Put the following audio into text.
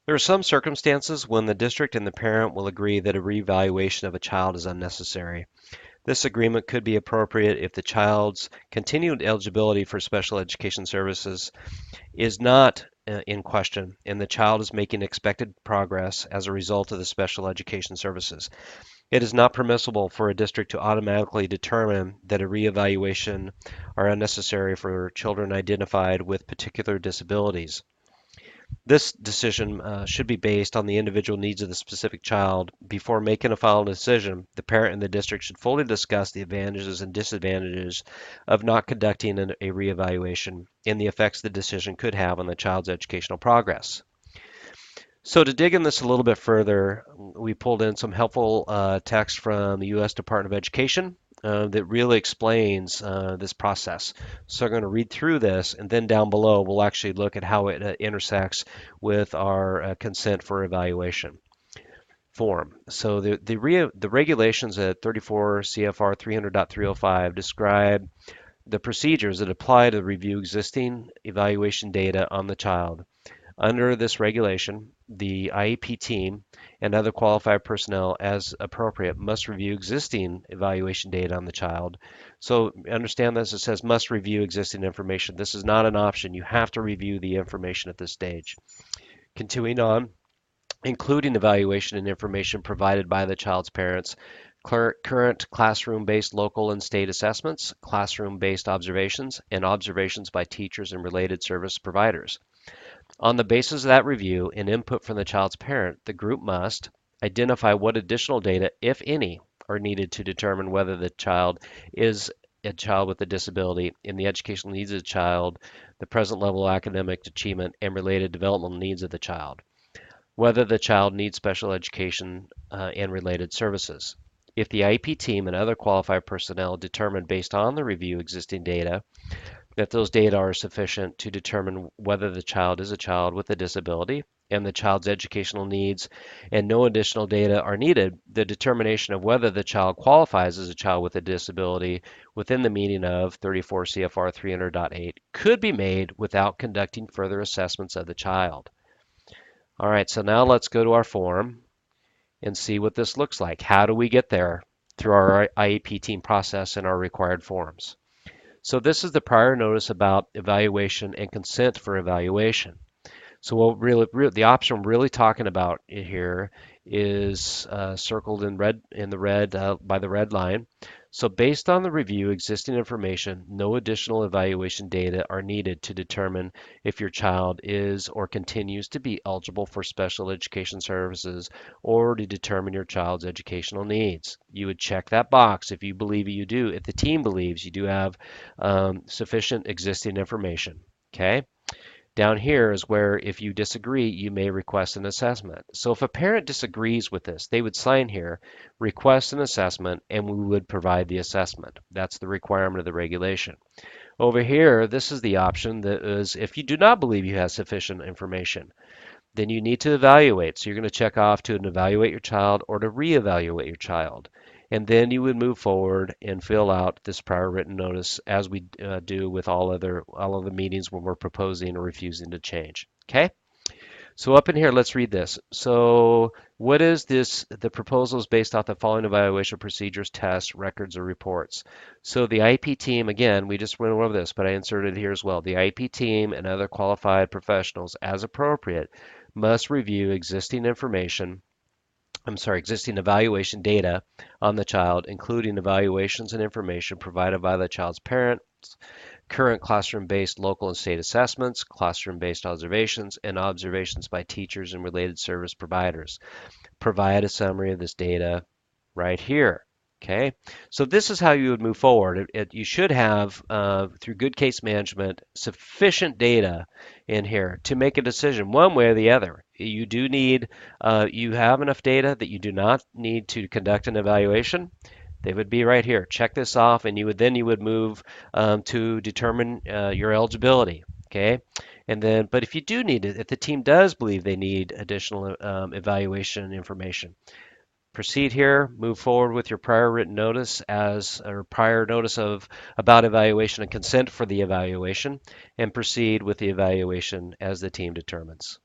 There are some circumstances when the district and the parent will agree that a reevaluation of a child is unnecessary. This agreement could be appropriate if the child's continued eligibility for special education services is not in question and the child is making expected progress as a result of the special education services. It is not permissible for a district to automatically determine that a reevaluation are unnecessary for children identified with particular disabilities. This decision should be based on the individual needs of the specific child. Before making a final decision, the parent and the district should fully discuss the advantages and disadvantages of not conducting a reevaluation and the effects the decision could have on the child's educational progress. So to dig in this a little bit further, we pulled in some helpful text from the U.S. Department of Education that really explains this process. So I'm going to read through this, and then down below we'll actually look at how it intersects with our consent for evaluation form. So the regulations at 34 CFR 300.305 describe the procedures that apply to review existing evaluation data on the child. Under this regulation, the IEP team and other qualified personnel, as appropriate, must review existing evaluation data on the child. So understand this, it says must review existing information. This is not an option. You have to review the information at this stage. Continuing on, including evaluation and information provided by the child's parents, current classroom-based local and state assessments, classroom-based observations, and observations by teachers and related service providers. On the basis of that review and input from the child's parent, the group must identify what additional data, if any, are needed to determine whether the child is a child with a disability and the educational needs of the child, the present level of academic achievement, and related developmental needs of the child, whether the child needs special education and related services. If the IEP team and other qualified personnel determine based on the review existing data that those data are sufficient to determine whether the child is a child with a disability and the child's educational needs and no additional data are needed, the determination of whether the child qualifies as a child with a disability within the meaning of 34 CFR 300.8 could be made without conducting further assessments of the child. All right, so now let's go to our form and see what this looks like. How do we get there through our IEP team process and our required forms? So this is the prior notice about evaluation and consent for evaluation. So what the option we're really talking about here is circled in red by the red line. So based on the review existing information, no additional evaluation data are needed to determine if your child is or continues to be eligible for special education services or to determine your child's educational needs. You would check that box if you believe you do, if the team believes you do have sufficient existing information. Okay. Down here is where if you disagree, you may request an assessment. So if a parent disagrees with this, they would sign here, request an assessment, and we would provide the assessment. That's the requirement of the regulation. Over here, this is the option that is if you do not believe you have sufficient information, then you need to evaluate. So you're going to check off to evaluate your child or to reevaluate your child. And then you would move forward and fill out this prior written notice as we do with all of the meetings when we're proposing or refusing to change. Okay? So up in here, let's read this. So what is this? The proposal is based off the following evaluation procedures, tests, records, or reports. So the IEP team, again, we just went over this, but I inserted it here as well. The IEP team and other qualified professionals, as appropriate, must review existing evaluation data on the child, including evaluations and information provided by the child's parents, current classroom-based local and state assessments, classroom-based observations, and observations by teachers and related service providers. Provide a summary of this data right here. Okay, so this is how you would move forward. You should have, through good case management, sufficient data in here to make a decision one way or the other. You do need, you have enough data that you do not need to conduct an evaluation. They would be right here. Check this off, and you would move to determine your eligibility. Okay, and then, but if you do need it, if the team does believe they need additional evaluation information, proceed here, move forward with your prior written notice or prior notice of about evaluation and consent for the evaluation, and proceed with the evaluation as the team determines.